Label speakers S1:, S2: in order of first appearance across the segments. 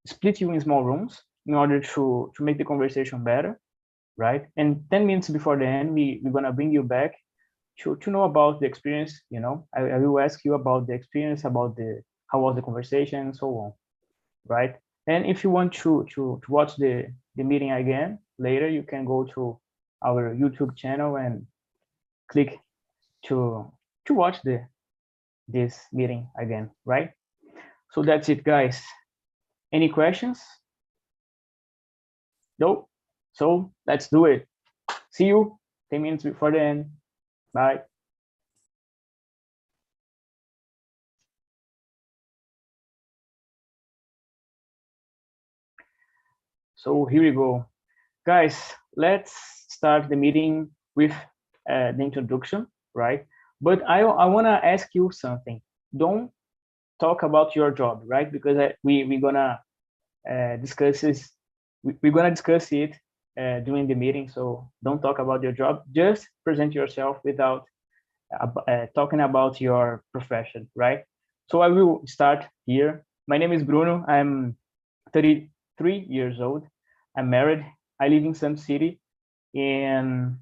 S1: split you in small rooms in order to make the conversation better, right? And 10 minutes before the end, we're gonna bring you back to know about the experience. You know, I will ask you about the experience, about the how was the conversation, and so on, right? And if you want to watch the meeting again later, you can go to our YouTube channel and click to watch this meeting again, right? So that's it, guys. Any questions? No? So let's do it. See you 10 minutes before the end. Bye. So here we go. Guys, let's start the meeting with the introduction, right? But I want to ask you something. Don't talk about your job, right? Because we're gonna discuss this. We're gonna discuss it during the meeting. So don't talk about your job. Just present yourself without talking about your profession, right? So I will start here. My name is Bruno. I'm 33 years old. I'm married. I live in some city. And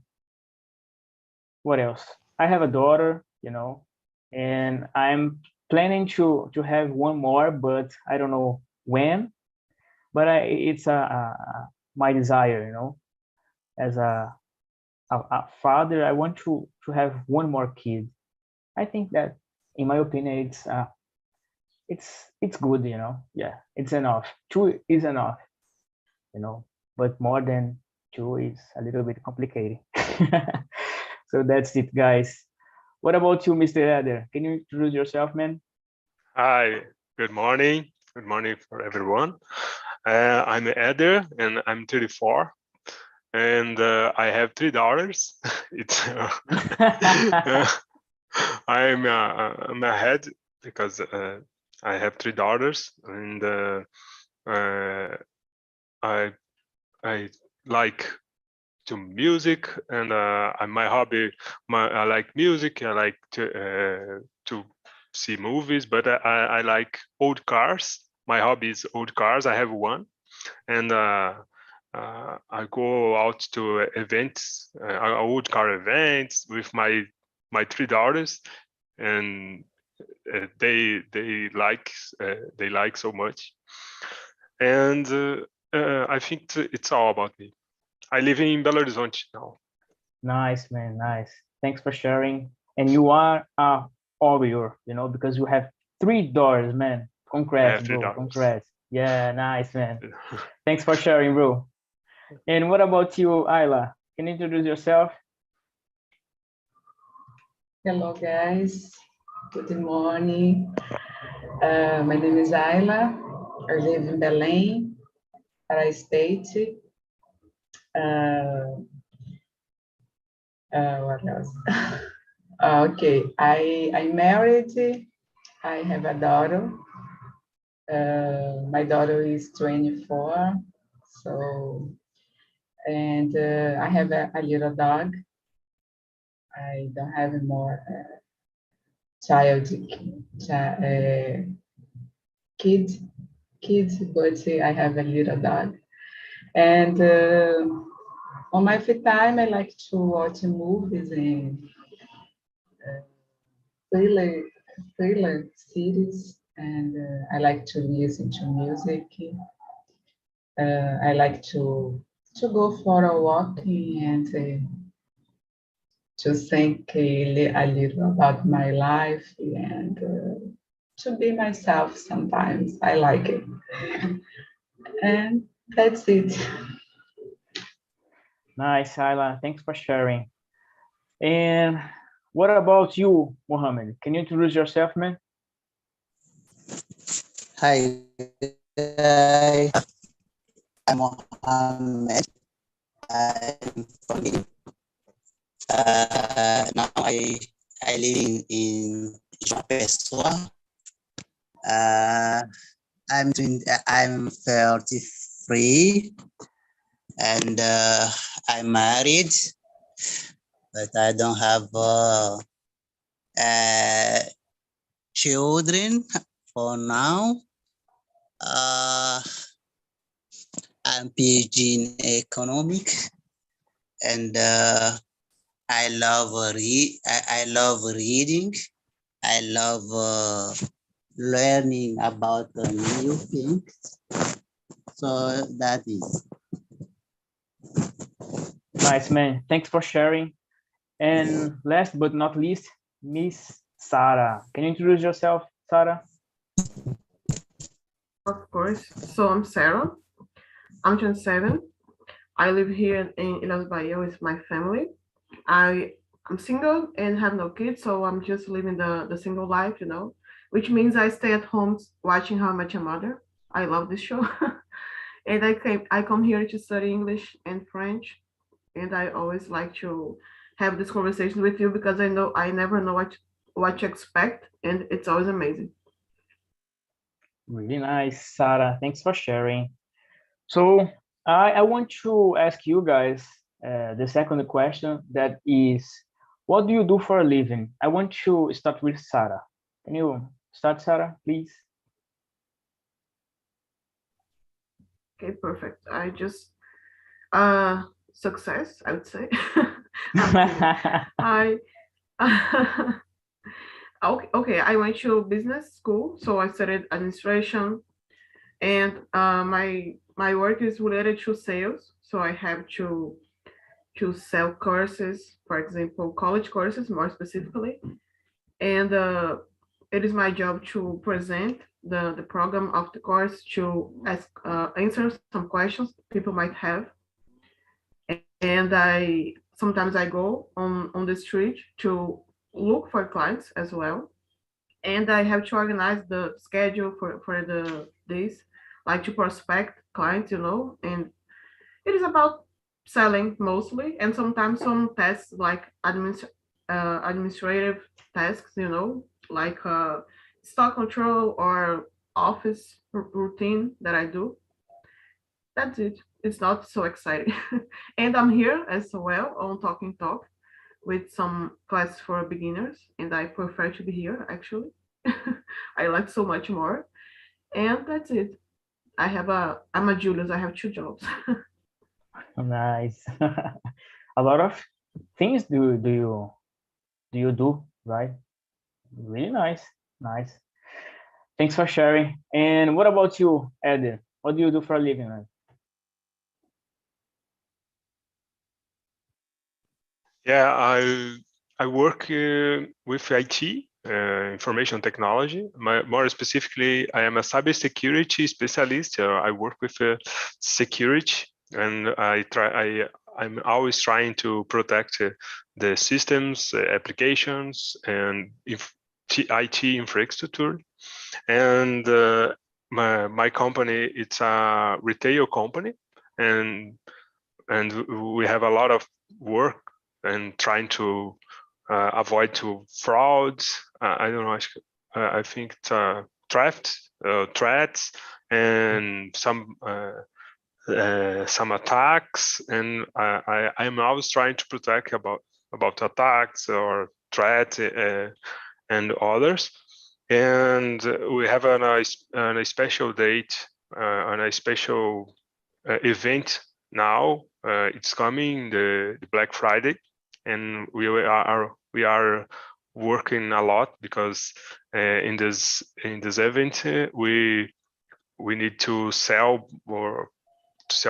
S1: what else? I have a daughter, you know, and I'm planning to have one more, but I don't know when. But it's my desire, you know, as a father, I want to have one more kid. I think that, in my opinion, it's good, you know. Yeah, it's enough. Two is enough, you know, but more than two is a little bit complicated. So that's it, guys. What about you, Mr. Eder? Can you introduce yourself, man?
S2: Hi, good morning. Good morning for everyone. I'm Eder and I'm 34. And I have 3 daughters. It's I'm ahead because I have 3 daughters, and I like to music, and my hobby. I like music. I like to see movies, but I like old cars. My hobby is old cars. I have one, and I go out to events, old car events with my 3 daughters, and they like so much. And I think it's all about me. I live in Belo Horizonte now.
S1: Nice, man. Nice. Thanks for sharing. And you are a warrior, you know, because you have 3 daughters, man. Congrats, bro. Congrats. Yeah, nice, man. Thanks for sharing, bro. And what about you, Ayla? Can you introduce yourself?
S3: Hello, guys. Good morning. My name is Ayla. I live in Belém, Pará State. What else? Okay, I'm married. I have a daughter. My daughter is 24. So, and I have a little dog. I don't have more kids, but I have a little dog. And on my free time, I like to watch movies and thriller series, and I like to listen to music. I like to go for a walk and to think a little about my life and to be myself sometimes. I like it. And that's it.
S1: Nice, Ayla. Thanks for sharing. And what about you, Mohammed? Can you introduce yourself, man?
S4: Hi, I'm Mohammed. I'm from now I live in João Pessoa. I'm 33 and I'm married, but I don't have children for now. I'm PhD in economics, and I love I love reading. I love learning about new things. So that is.
S1: Nice, man. Thanks for sharing. And last but not least, Miss Sarah. Can you introduce yourself, Sarah?
S5: Of course. So I'm Sarah. I'm 27. I live here in Ilhas Bahia with my family. I'm single and have no kids, so I'm just living the single life, which means I stay at home watching How I Met Your Mother. I love this show. And I come here to study English and French, and I always like to have this conversation with you because I never know what to expect, and it's always amazing.
S1: Really nice, Sarah. Thanks for sharing. So I want to ask you guys the second question, that is, what do you do for a living? I want to start with Sarah. Can you start, Sarah, please?
S5: Okay, perfect. I just success, I would say. I okay, I went to business school, so I studied administration, and my work is related to sales. So I have to sell courses, for example, college courses more specifically, and it is my job to present the program of the course, to answer some questions people might have, and I sometimes I go on the street to look for clients as well, and I have to organize the schedule for the days, like to prospect clients, and it is about selling mostly, and sometimes some tasks like administrative tasks, like stock control or office routine that I do. That's it. It's not so exciting. And I'm here as well on Talking Talk with some classes for beginners, and I prefer to be here actually. I like so much more. And that's it. I'm a Julius, I have 2 jobs.
S1: Nice. A lot of things do you do, right? Really nice. Nice. Thanks for sharing. And what about you, Eden? What do you do for a living, man?
S2: Yeah, I work with IT, information technology. More specifically, I am a cybersecurity specialist. I work with security, and I'm always trying to protect the systems, applications, and IT infrastructure. And my company, it's a retail company, and we have a lot of work and trying to avoid to frauds. I don't know. I think it's threats, and some attacks. And I'm always trying to protect about attacks or threats and others. And we have a special date, on a special event now. It's coming, the Black Friday, and we are working a lot because in this event we need to sell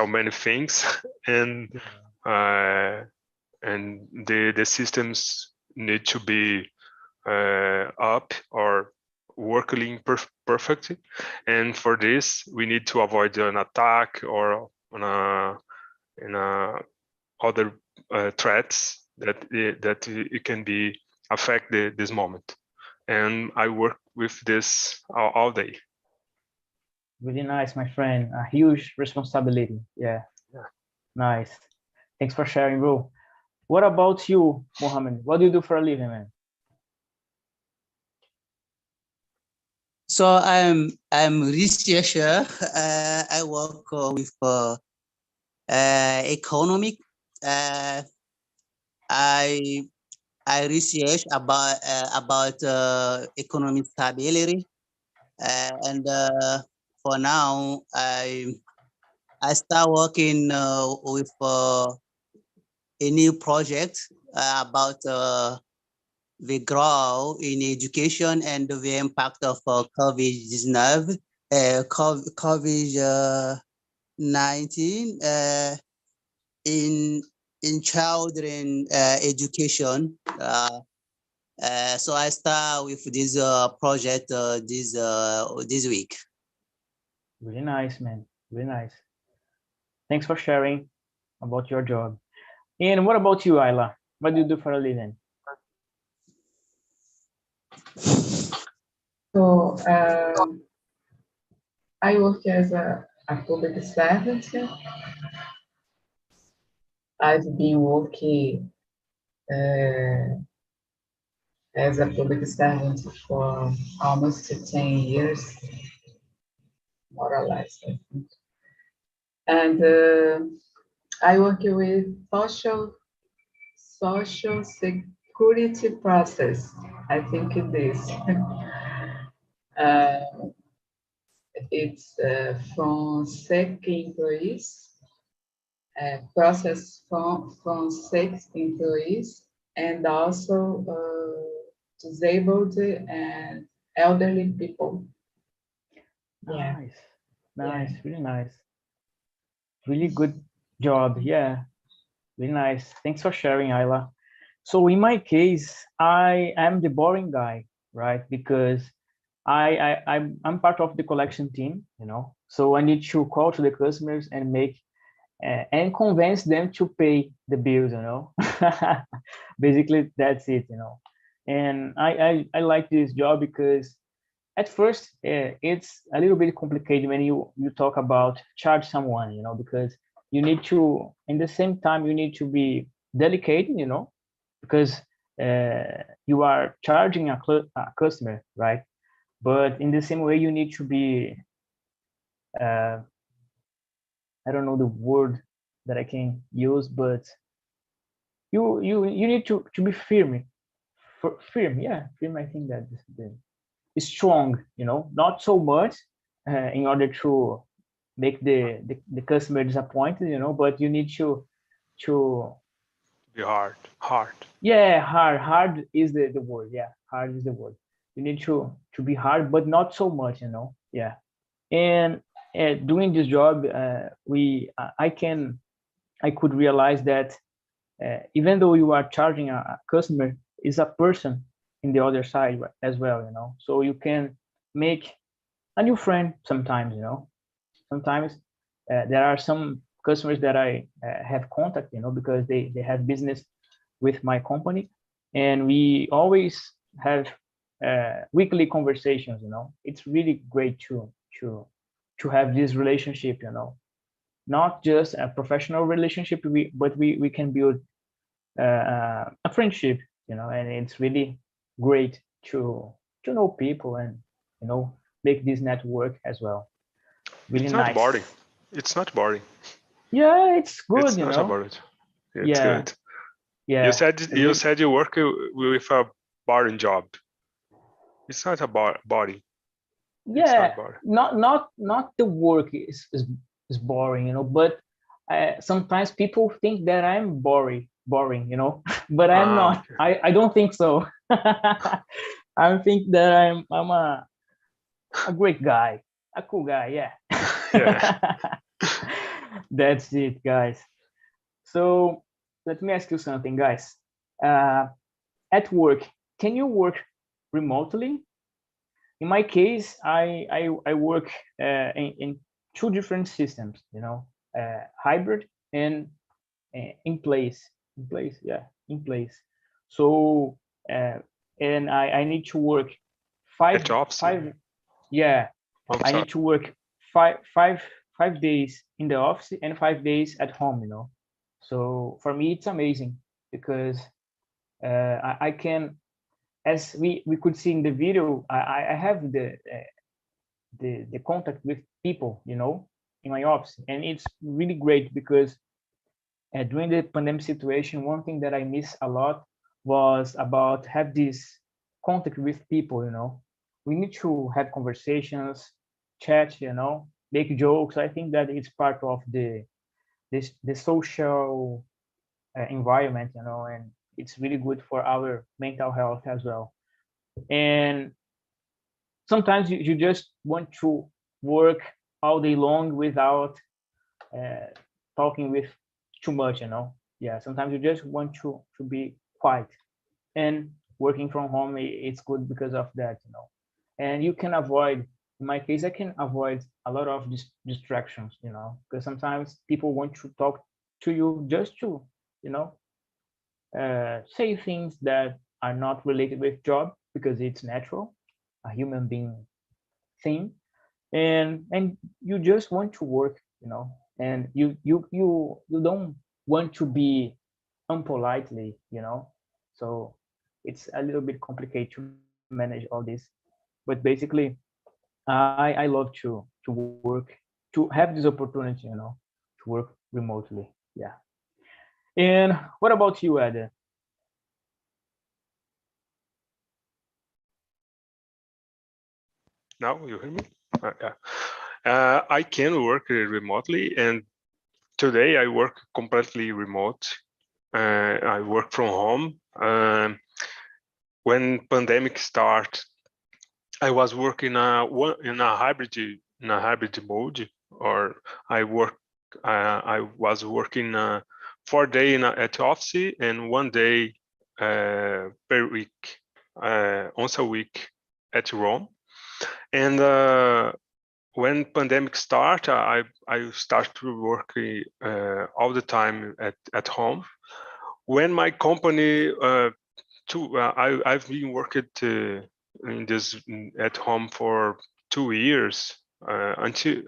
S2: many things, and the systems need to be up or working perfectly, and for this we need to avoid an attack or other threats that it can be affect this moment. And I work with this all day.
S1: Really nice, my friend. A huge responsibility. Yeah. Nice. Thanks for sharing, bro. What about you, Mohammed? What do you do for a living, man?
S4: So I'm researcher. I work with economic. I research about economic stability, and for now I start working with a new project about the growth in education and the impact of COVID-19, COVID-19 in children education. So I start with this project this week.
S1: Really nice, man. Really nice. Thanks for sharing about your job. And what about you, Ayla? What do you do for a living?
S3: So I work as a public servant. I've been working as a public servant for almost 10 years, more or less, I think. And I work with social security process. I think it is. It's from sick employees, process from sick employees, and also disabled and elderly people. Yeah.
S1: Nice, nice, really nice. Really good job. Yeah, really nice. Thanks for sharing, Ayla. So in my case, I am the boring guy, right? Because I'm part of the collection team, you know. So I need to call to the customers and make and convince them to pay the bills, you know. Basically, that's it, you know. And I like this job because at first it's a little bit complicated when you talk about charge someone, you know, because you need to, in the same time, you need to be delicate, you know, because you are charging a customer, right? But in the same way, you need to be I don't know the word that I can use, but you need to be firm, firm, yeah, firm. I think that is strong, you know, not so much in order to make the customer disappointed, you know, but you need to
S2: Be hard.
S1: yeah, hard is the word, yeah, hard is the word. You need to be hard, but not so much, you know, yeah. And doing this job, I could realize that even though you are charging a customer, is a person in the other side as well, you know. So you can make a new friend sometimes, you know. Sometimes there are some customers that I have contact, you know, because they have business with my company, and we always have weekly conversations, you know. It's really great to have this relationship, you know, not just a professional relationship, but we can build a friendship, you know, and it's really great to know people and, you know, make this network as well. Really
S2: It's not
S1: nice.
S2: boring. It's not boring.
S1: Yeah, it's good,
S2: It's
S1: you
S2: not
S1: know.
S2: boring. It's
S1: Yeah,
S2: good.
S1: yeah.
S2: You said you work with a boring job. It's not a body. It's
S1: Yeah,
S2: not boring.
S1: not the work is boring, you know, but sometimes people think that I'm boring, you know, but I'm not.
S2: Okay.
S1: I don't think so. I think that I'm a great guy, a cool guy, yeah.
S2: Yeah.
S1: That's it, guys. So let me ask you something, guys. At work, can you work remotely? In my case, I work in two different systems, you know, hybrid and in place, yeah, in place. So and I need to work
S2: At jobs.
S1: yeah,
S2: I'm
S1: I
S2: sorry.
S1: need to work five days in the office and 5 days at home, you know. So for me, it's amazing because I can, as we could see in the video, I have the contact with people, you know, in my office, and it's really great because during the pandemic situation, one thing that I miss a lot was about have this contact with people, you know. We need to have conversations, chat, you know, take jokes. I think that it's part of the social environment, you know, and it's really good for our mental health as well. And sometimes you just want to work all day long without talking with too much, you know. Yeah, sometimes you just want to be quiet, and working from home, it's good because of that, you know. And you can avoid, in my case, I can avoid a lot of distractions, you know, because sometimes people want to talk to you just to, you know, say things that are not related with job, because it's natural, a human being thing. And you just want to work, you know, and you don't want to be unpolitely, you know. So it's a little bit complicated to manage all this, but basically I love to work, to have this opportunity, you know, to work remotely. Yeah. And what about you, Eder?
S2: Now you hear me? Yeah. I can work remotely, and today I work completely remote. I work from home. When pandemic start, I was working in a hybrid mode, or I was working 4 days at office and 1 day per week, once a week at Rome. And when pandemic start, I start to work all the time at home. When my company I've been working in this at home for 2 years, until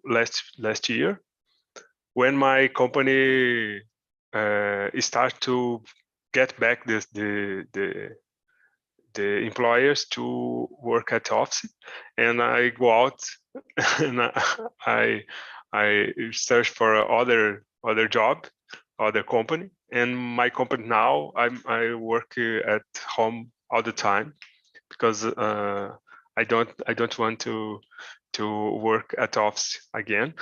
S2: last year, when my company start to get back the employers to work at office, and I go out and I search for other job, other company, and my company now I work at home all the time, because I don't want to work at office again.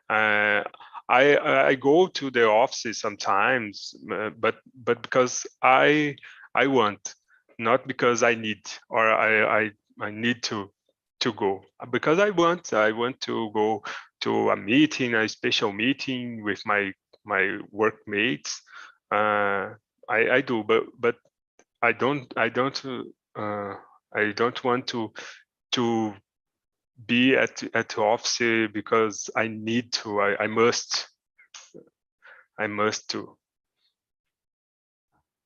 S2: I go to the office sometimes, but because I want, not because I need, or I need to go, because I want to go to a meeting, a special meeting with my workmates. I do, but I don't want to be at office because I need to. I must to.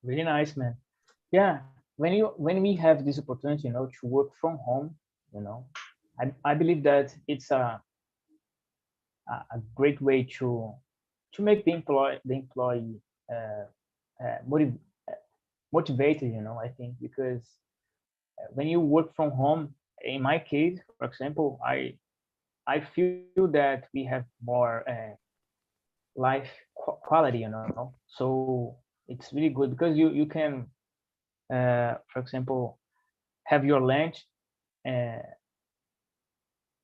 S1: Really nice, man. Yeah, when we have this opportunity, you know, to work from home, you know, I believe that it's a great way to make the employee motivated, you know. I think because when you work from home, in my case, for example, I feel that we have more life quality, you know. So it's really good because you can, for example, have your lunch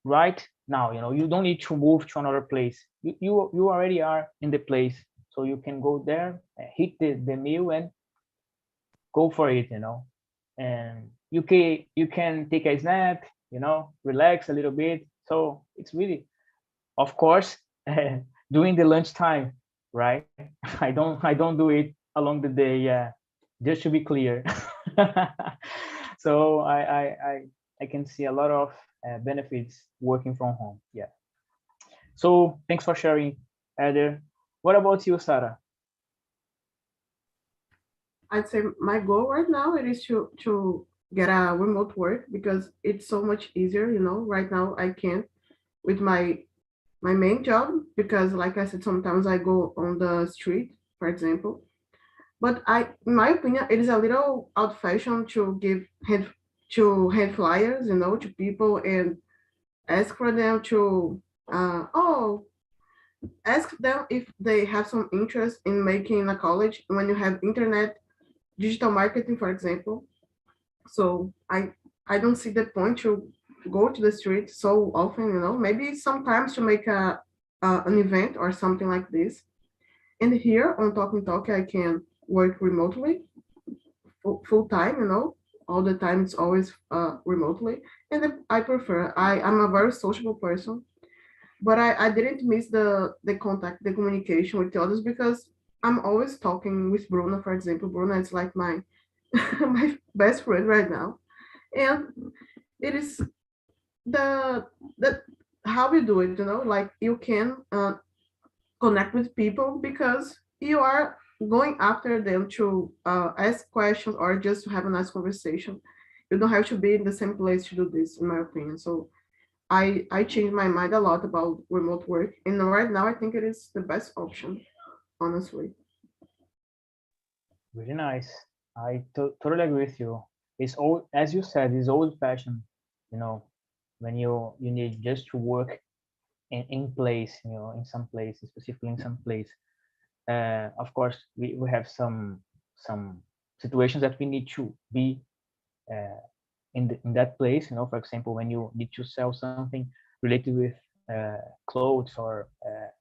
S1: right now, you know. You don't need to move to another place. You already are in the place, so you can go there, hit the meal and go for it, you know. And you can take a snack, you know, relax a little bit. So it's really, of course, during the lunchtime, right? I don't do it along the day, yeah, just to be clear. So I can see a lot of benefits working from home. Yeah. So thanks for sharing, Eder. What about you, Sarah?
S5: I'd say my goal right now it is to get a remote work because it's so much easier, you know. Right now I can't with my main job because like I said, sometimes I go on the street, for example. But in my opinion, it is a little old-fashioned to give hand flyers, you know, to people and ask for them to ask them if they have some interest in making a college when you have internet, digital marketing, for example. So I don't see the point to go to the street so often, you know, maybe sometimes to make an event or something like this. And here on Talk, I can work remotely, full time, you know, all the time. It's always remotely. And I prefer, I'm a very sociable person, but I didn't miss the contact, the communication with the others because I'm always talking with Bruna, for example. Bruna is like my my best friend right now. And it is the how we do it, you know, like you can connect with people because you are going after them to ask questions or just to have a nice conversation. You don't have to be in the same place to do this, in my opinion. So I changed my mind a lot about remote work, and right now I think it is the best option, honestly.
S1: Really nice. I totally agree with you. It's old, as you said, it's old fashioned. You know, when you need just to work in place, you know, in some places, specifically in some place. Of course, we have some situations that we need to be uh, in that place. You know, for example, when you need to sell something related with clothes or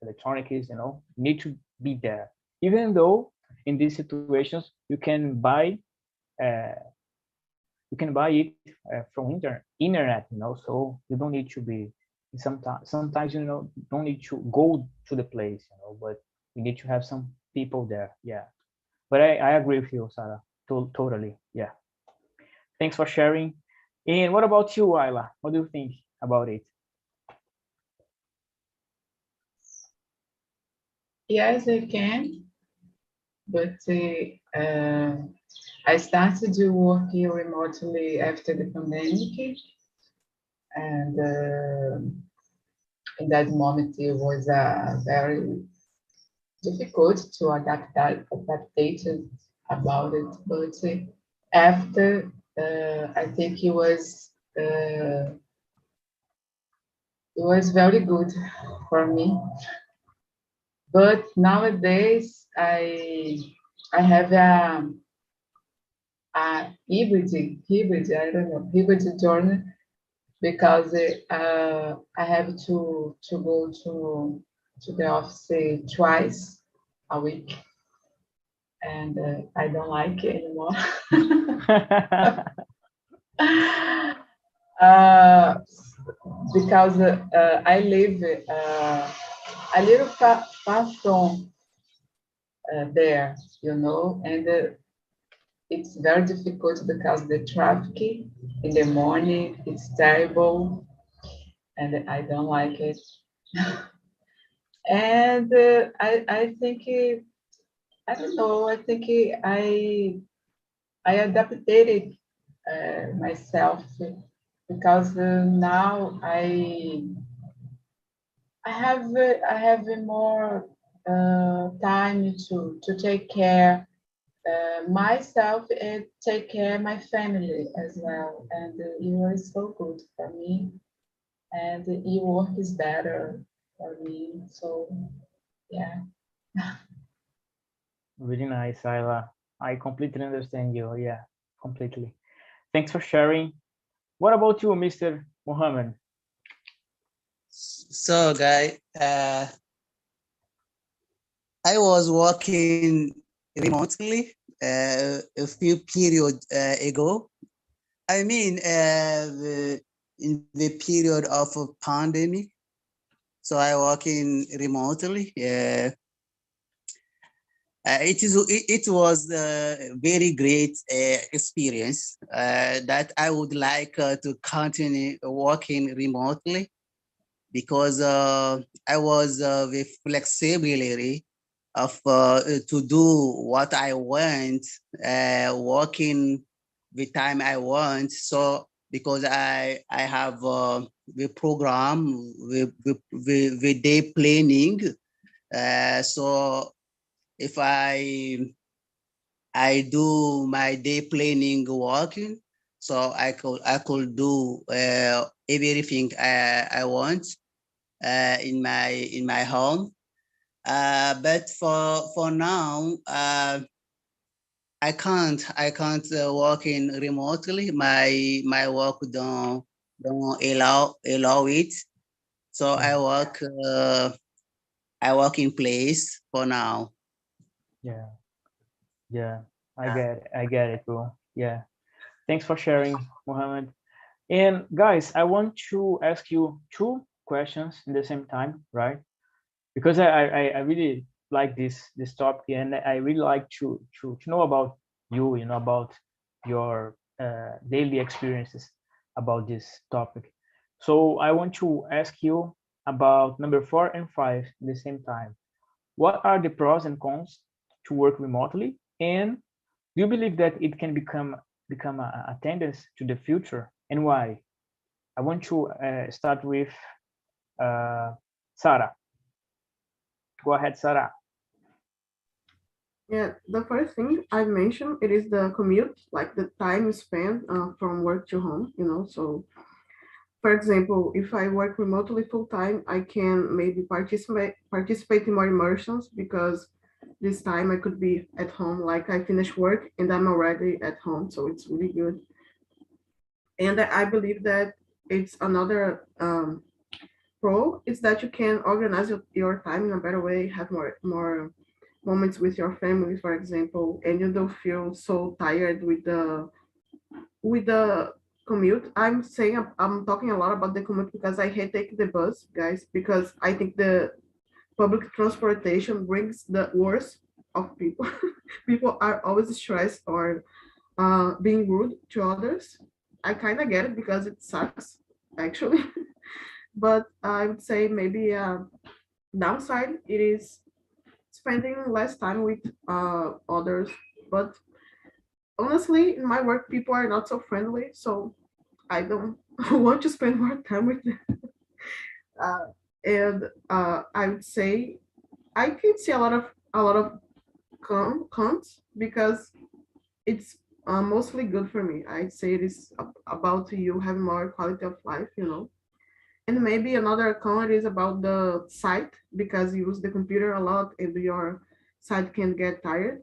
S1: electronics, you know, you need to be there. Even though in these situations uh, you can buy it from internet, you know, so you don't need to be. Sometimes you know don't need to go to the place, you know, but you need to have some people there. Yeah, but I agree with you, Sarah. Totally. Yeah. Thanks for sharing. And what about you, Ayla? What do you think about it?
S3: Yes, I can, but I started to work remotely after the pandemic, and in that moment it was very difficult to adaptate about it. But after, I think it was very good for me. But nowadays I have a hybrid, I don't know, hybrid journey because I have to go to the office twice a week, and I don't like it anymore. uh, because I live a little far from there, you know, and it's very difficult because the traffic in the morning it's terrible, and I don't like it. And I think I don't know. I think I adapted myself because now I have more time to take care myself and take care my family as well. And it was so good for me. And your work is better for me. So yeah.
S1: Really nice, Ayla. I completely understand you. Yeah, completely. Thanks for sharing. What about you, Mr. Mohammed?
S4: So, guy, I was working remotely a few periods ago. I mean, in the period of a pandemic. So I working remotely. It was a very great experience that I would like to continue working remotely because I was with flexibility of to do what I want, working the time I want. So because I have the program, the day planning. So if I do my day planning working, so I could do everything I want in my home. But for now, I can't work in remotely. My work don't allow it. So I work in place for now.
S1: Yeah, yeah, I get it, bro. Yeah, thanks for sharing, Mohammed. And guys, I want to ask you two questions in the same time, right? Because I really like this topic, and I really like to know about you, about your daily experiences about this topic. So I want to ask you about number 4 and 5 at the same time. What are the pros and cons to work remotely, and do you believe that it can become a tendency to the future, and why? I want to start with Sarah. Go ahead, Sarah.
S5: Yeah, the first thing I mentioned, it is the commute, like the time you spend from work to home, So, for example, if I work remotely full time, I can maybe participate in more immersions because this time I could be at home, like I finish work and I'm already at home, so it's really good. And I believe that it's another pro is that you can organize your time in a better way, have more moments with your family, for example, and you don't feel so tired with the commute. I'm saying I'm talking a lot about the commute because I hate taking the bus, guys, because I think the public transportation brings the worst of people. People are always stressed or being rude to others. I kind of get it because it sucks, actually. But I would say maybe downside it is spending less time with others. But honestly, in my work, people are not so friendly, so I don't want to spend more time with them. Uh, and I would say I can see a lot of cons because it's mostly good for me. I'd say it is about you having more quality of life. And maybe another con is about the site because you use the computer a lot and your site can get tired.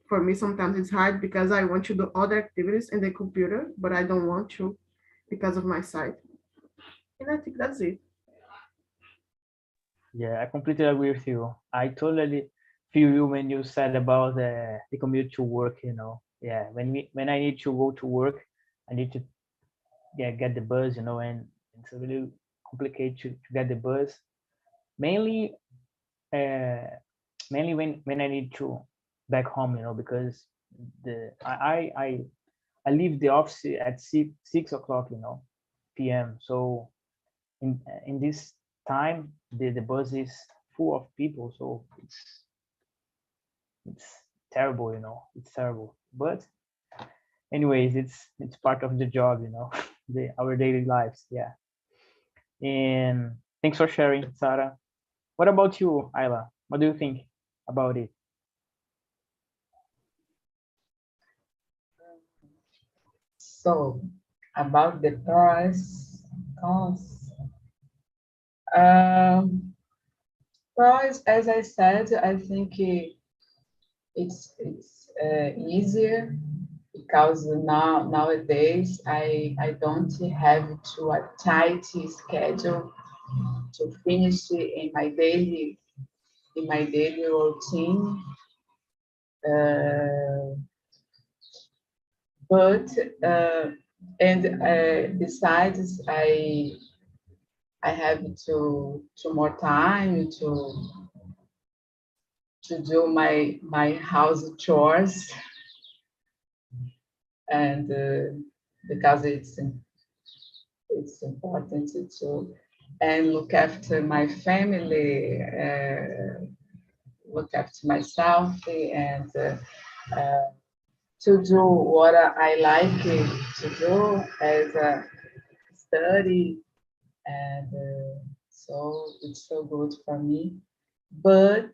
S5: For me, sometimes it's hard because I want to do other activities in the computer, but I don't want to because of my site. And I think that's it.
S1: Yeah, I completely agree with you. I totally feel you when you said about the commute to work. Yeah, when I need to go to work, I need to get the bus. And it's really complicated to get the bus. Mainly, uh, mainly when I need to back home. Because the I leave the office at 6 o'clock. P.m. So in this time the bus is full of people, so it's terrible. It's terrible, but anyways, it's part of the job. Our daily lives. Yeah. And thanks for sharing, Sarah. What about you, Ayla? What do you think about it?
S3: So about the pros, cons. Um, Pros, as I said, I think it's easier because nowadays I don't have to a tight schedule to finish in my daily routine. Uh, but besides, I have to more time to do my house chores, and because it's important to and look after my family, look after myself, and to do what I like to do as a study, and so it's so good for me. But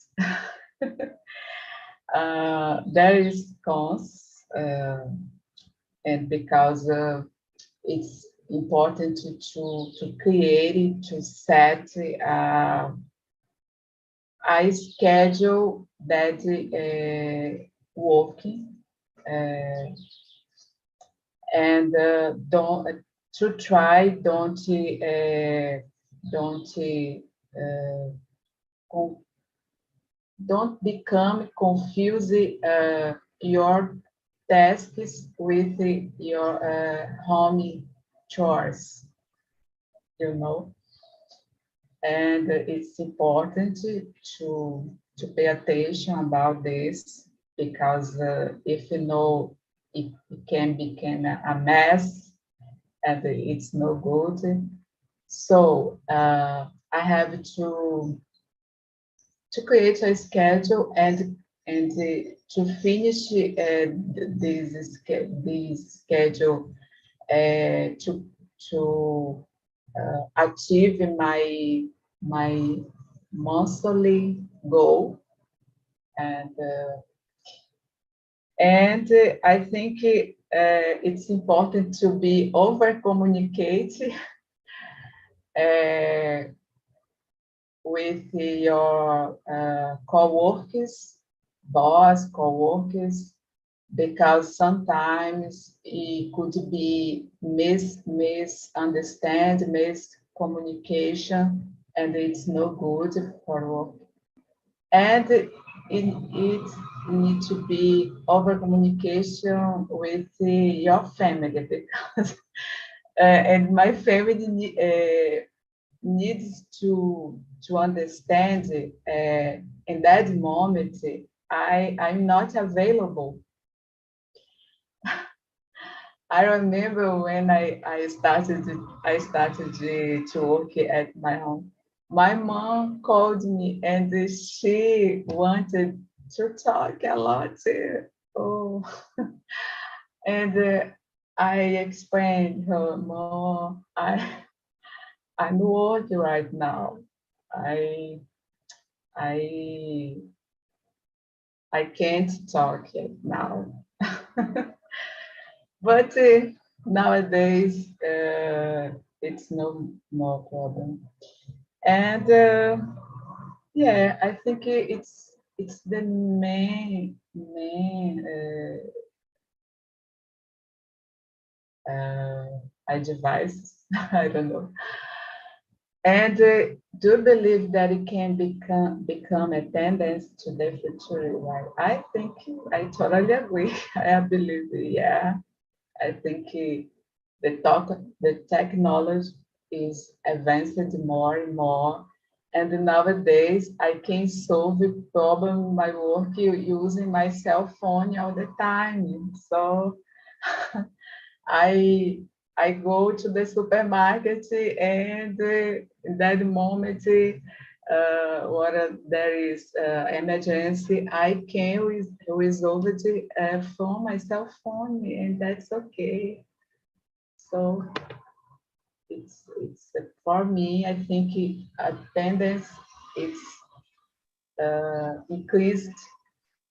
S3: there is cons, and because it's important to create it, to set a schedule that working, and don't to try, don't become confused your tasks with your home chores, you know. And it's important to pay attention about this, because if you know, it can become a mess and it's no good. So I have to create a schedule and to finish this schedule to achieve my monthly goal. And I think it's important to be over communicate with your co-workers, co-workers, because sometimes it could be misunderstand, miscommunication, and it's no good for work. And it needs to be over communication with your family, because and my family needs to understand in that moment I'm not available. I remember when I started to work at my home. My mom called me and she wanted to talk a lot. Oh, and I explained her, Mom, I'm working right now. I I I can't talk yet now. But nowadays, it's no more problem. And yeah, I think it's the main advice. I don't know. And do believe that it can become a tendency to the future. Right? I think I totally agree. I believe, yeah. I think the technology is advanced more and more. And nowadays, I can solve the problem in my work using my cell phone all the time. So I I go to the supermarket and in that moment, there is emergency, I can resolve it from my cell phone, and that's okay. So it's for me, I think attendance it's increased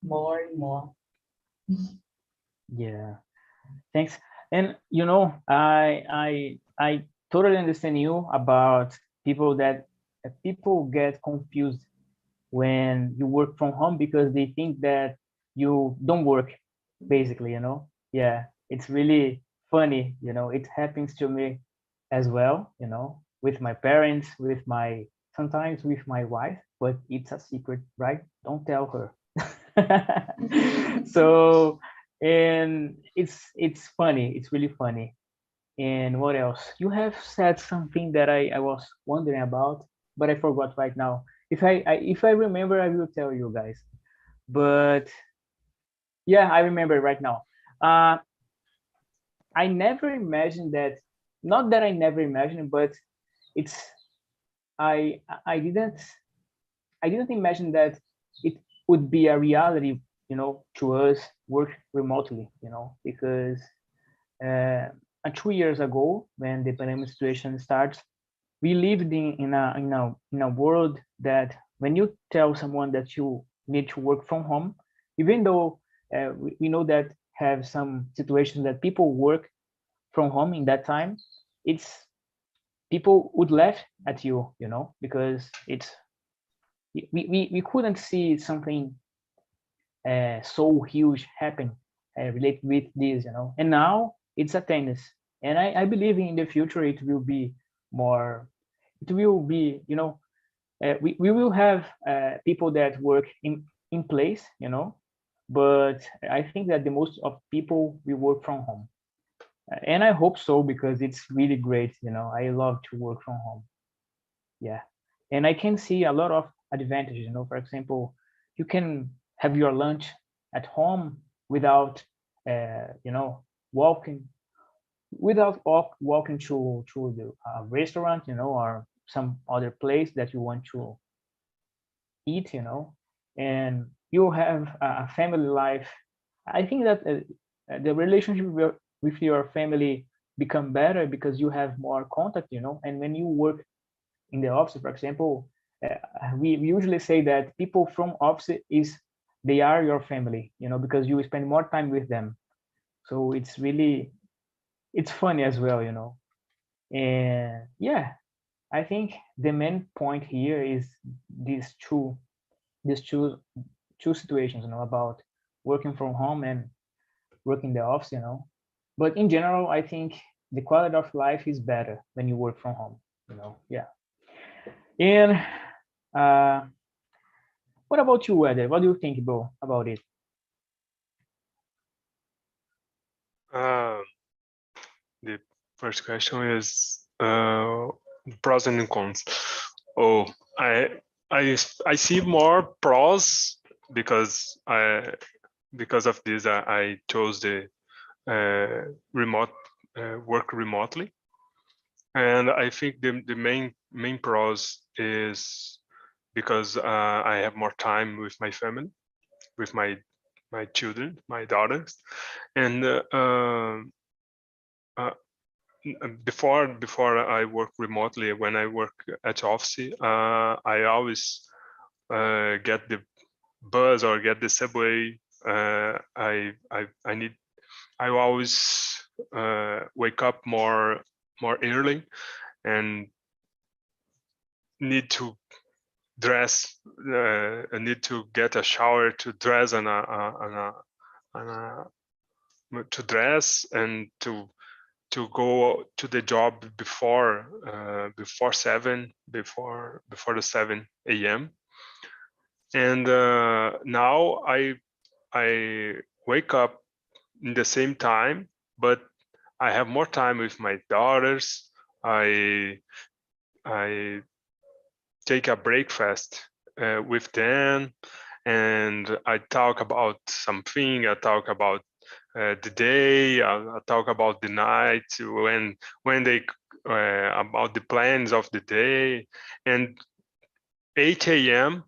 S3: more and more.
S1: Yeah, thanks. And you know, I totally understand you about people get confused when you work from home because they think that you don't work, basically, you know. Yeah, it's really funny, you know. It happens to me as well, you know, with my parents, with my sometimes with my wife, but it's a secret, right? Don't tell her. So, and it's funny, it's really funny. And what else? You have said something that I was wondering about, but I forgot right now. If I remember, I will tell you guys. But yeah, I remember right now. Uh, I never imagined that. Not that I never imagined, but it's I didn't imagine that it would be a reality, you know, to us work remotely, you know, because uh, 2 years ago when the pandemic situation starts, we lived in a world that when you tell someone that you need to work from home, even though we know that have some situations that people work from home in that time, it's people would laugh at you, you know, because we couldn't see something so huge happen related with this, you know. And now it's a tennis. And I believe in the future it will be more, it will be, you know, we will have people that work in place, you know, but I think that the most of people will work from home. And I hope so, because it's really great, you know. I love to work from home. Yeah. And I can see a lot of advantages, you know. For example, you can have your lunch at home without you know, walking, walking to the restaurant, you know, or some other place that you want to eat, you know. And you have a family life. I think that the relationship with your family become better because you have more contact, you know. And when you work in the office, for example, we usually say that people from office they are your family, you know, because you spend more time with them. So it's really, it's funny as well, you know. And yeah, I think the main point here is these two these two two situations, you know, about working from home and working in the office, you know. But in general, I think the quality of life is better when you work from home, you know. Yeah. And uh, what about you, Eder? What do you think, bro, about it?
S2: The first question is pros and cons. Oh, I see more pros because of this I chose the remote work remotely, and I think the main pros is because I have more time with my family, with my children, my daughters, and before I work remotely, when I work at office, I always get the bus or get the subway. I always wake up more early and need to dress. I need to get a shower to dress to dress and to go to the job before 7, before the 7 a.m. And now I wake up in the same time, but I have more time with my daughters. I take a breakfast with them, and I talk about something. I talk about the day. I talk about the night when they about the plans of the day. And 8 a.m.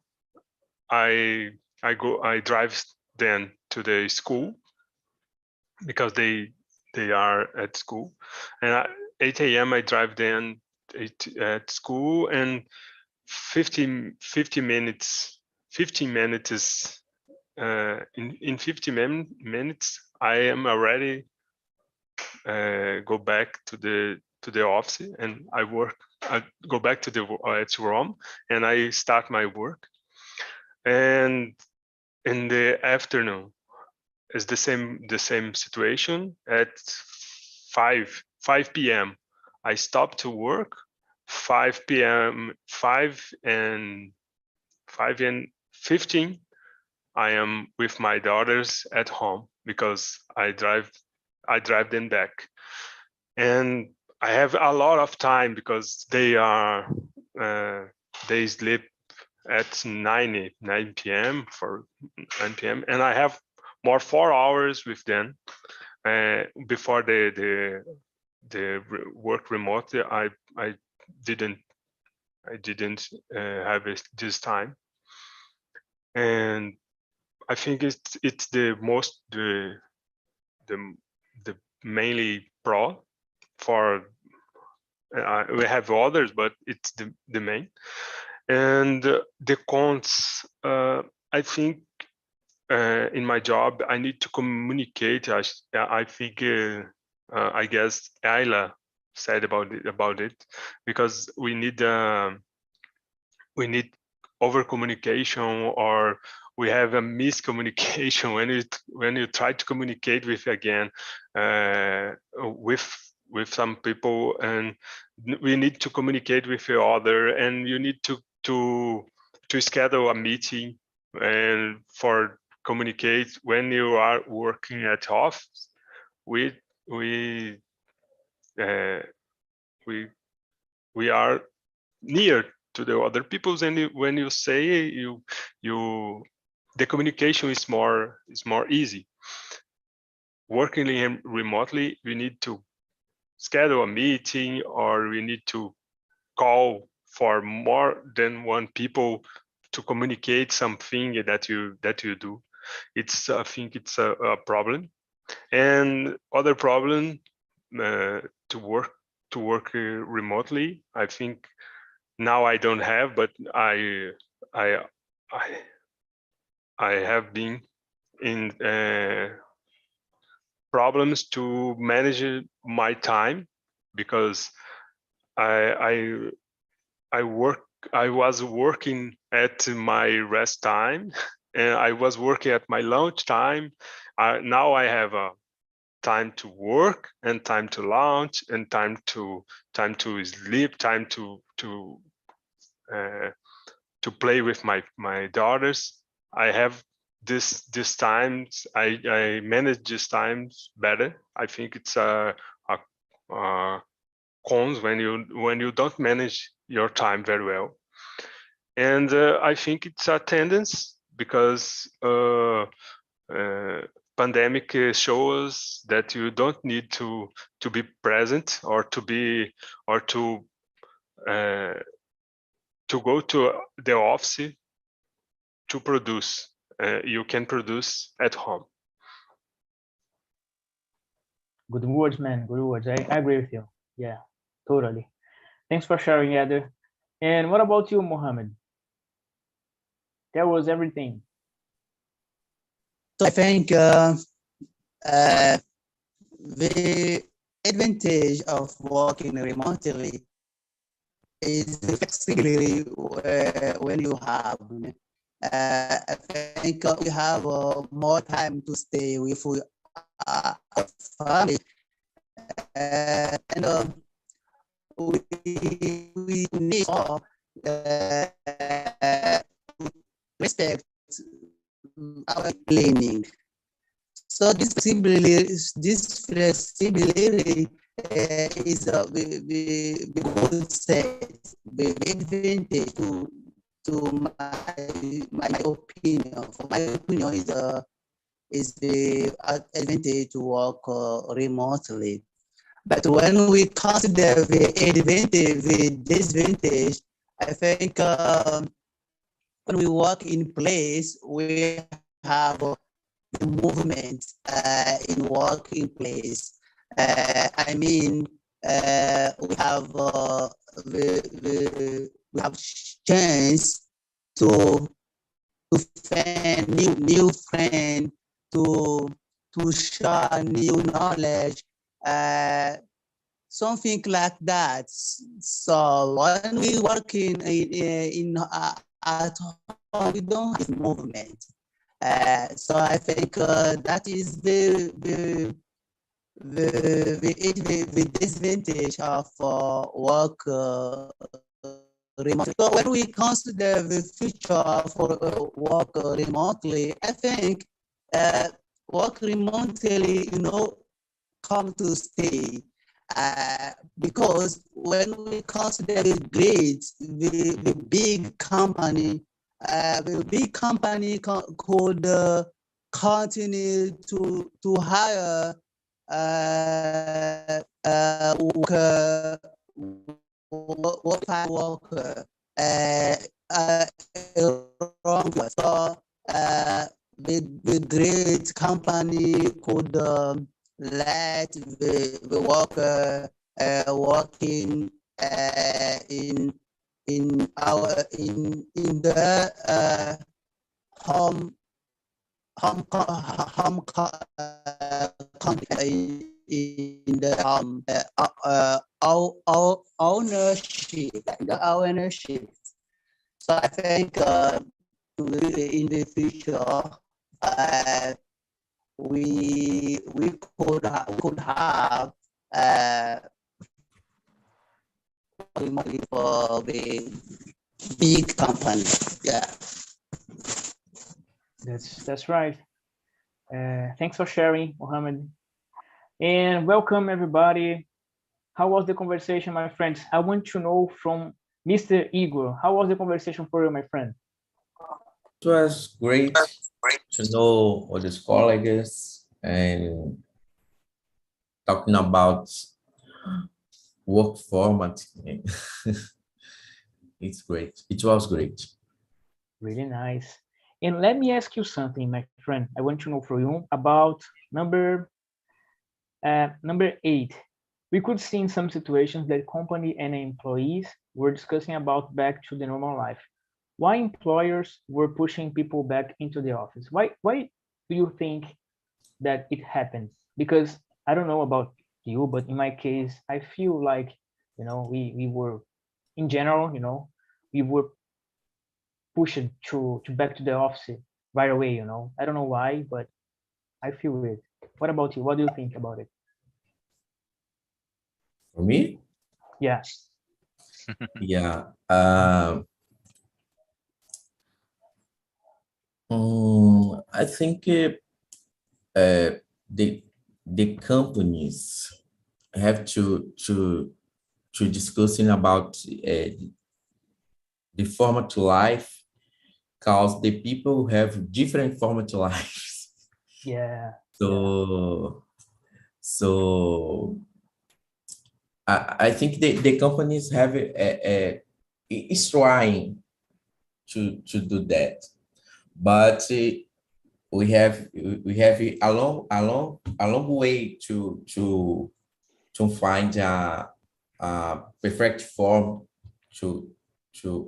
S2: I drive them to the school because they are at school, and 8 a.m. I drive them at school, and 15 minutes is in 15 minutes I am already go back to the office, and I go back to the room, and I start my work. And in the afternoon is the same situation. At 5 p.m. I stop to work. 5 p.m. 5 and 15 I am with my daughters at home because I drive them back. And I have a lot of time because they sleep at 9 p.m. for 9 p.m. and I have more 4 hours with them before the work remotely. I didn't have this time, and I think it's the mainly pro for. We have others, but it's the main. And the cons, I think in my job I need to communicate. I think I guess Ayla said about it because we need over communication, or we have a miscommunication when you try to communicate with with some people, and we need to communicate with each other, and you need to schedule a meeting and for communicate when you are working at office. We are near to the other peoples, and when you say the communication is more easy. Working remotely, we need to schedule a meeting, or we need to call for more than one people to communicate something that you do. I think it's a problem. And other problem to work remotely, I think now I don't have, but I have been in problems to manage my time, because I was working at my rest time, and I was working at my lunch time. Now I have a time to work, and time to lunch, and time to sleep, time to play with my daughters. I have this times. I manage these times better. I think it's a cons when you don't manage your time very well. And I think it's a tendency, because pandemic shows that you don't need to be present, or to go to the office to produce. You can produce at home.
S1: Good words, man. Good words. I agree with you. Yeah, totally. Thanks for sharing, Eder. And what about you, Mohammed? That was everything.
S4: So I think the advantage of working remotely is the flexibility when you have. I think we have more time to stay with our family, and we need more respect our planning. So this flexibility is the good side, the advantage to my opinion. For my opinion is the advantage to work remotely. But when we consider the advantage, the disadvantage, I think when we work in place, we have the movement in working place. I mean, we have we have chance to find new friend, to share new knowledge, something like that. So when we work in at home, we don't have movement. So I think that is the disadvantage of work remotely. So when we consider the future for work remotely, I think work remotely, come to stay. Because when we consider the big company, the big company could continue to hire worker wrong. So the great company could let the worker working in the home country, in the ownership. So I think in the future we could have remotely for the big company. Yeah.
S1: That's right. Thanks for sharing, Mohammed. And welcome everybody. How was the conversation, my friends? I want to know from Mr. Igor, how was the conversation for you, my friend?
S6: It was great to know all these colleagues and talking about work format. It's great. It was great.
S1: Really nice. And let me ask you something, my friend. I want to know from you about number 8. We could see in some situations that company and employees were discussing about back to the normal life. Why employers were pushing people back into the office? Why do you think that it happens? Because I don't know about you, but in my case, I feel like, we were, in general, we were pushed to back to the office right away, I don't know why, but I feel it. What about you? What do you think about it?
S6: For me,
S1: Yeah.
S6: yeah. I think the companies have to discussing about the format to life, because the people have different format to lives.
S1: Yeah.
S6: So I think the companies have is trying to do that, but we have a long way to find a perfect form to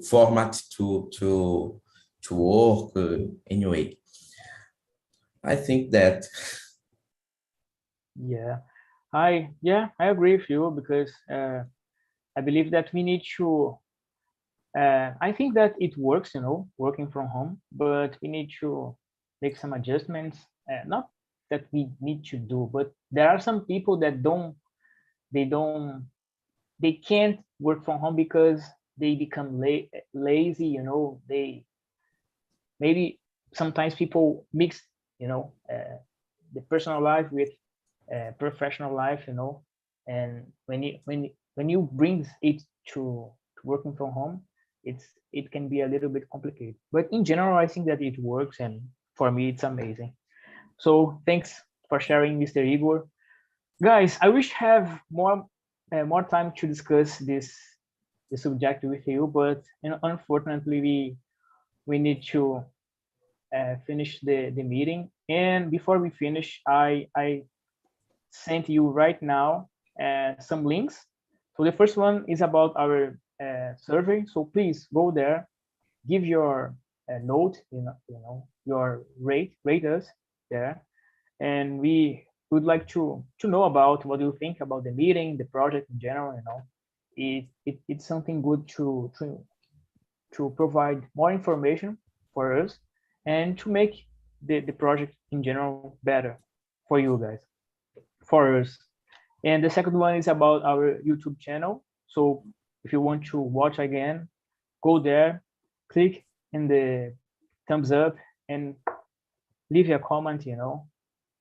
S6: format to work anyway. I think that.
S1: Yeah. I agree with you, because I believe that we need to I think that it works, working from home, but we need to make some adjustments. Not that we need to do, but there are some people that they can't work from home because they become lazy, they maybe sometimes people mix, the personal life with professional life, and when you bring it to working from home, it can be a little bit complicated, but in general I think that it works, and for me it's amazing. So thanks for sharing, Mr. Igor. Guys, I wish have more time to discuss the subject with you, but unfortunately we need to finish the meeting. And before we finish, I sent you right now some links. So the first one is about our survey. So please go there, give your note, your rate us there, and we would like to know about what you think about the meeting, the project in general. It's something good to provide more information for us and to make the project in general better for you guys, for us. And the second one is about our YouTube channel. So if you want to watch again, go there, click in the thumbs up and leave a comment,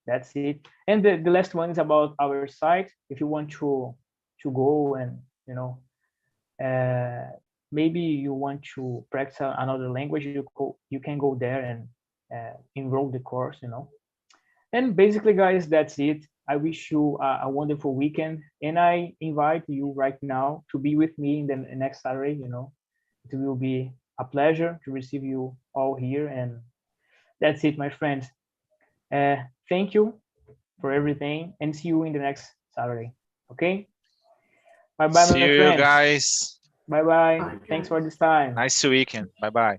S1: that's it. And the last one is about our site. If you want to go and, maybe you want to practice another language, you can go there and enroll the course, And basically, guys, that's it. I wish you a wonderful weekend, and I invite you right now to be with me in the next Saturday. It will be a pleasure to receive you all here, and that's it, my friends. Thank you for everything, and see you in the next Saturday. Okay? Bye bye, my
S7: See you
S1: friends.
S7: guys.
S1: Bye bye.
S5: Bye,
S1: Thanks
S5: guys.
S1: for this time.
S7: Nice weekend. Bye bye.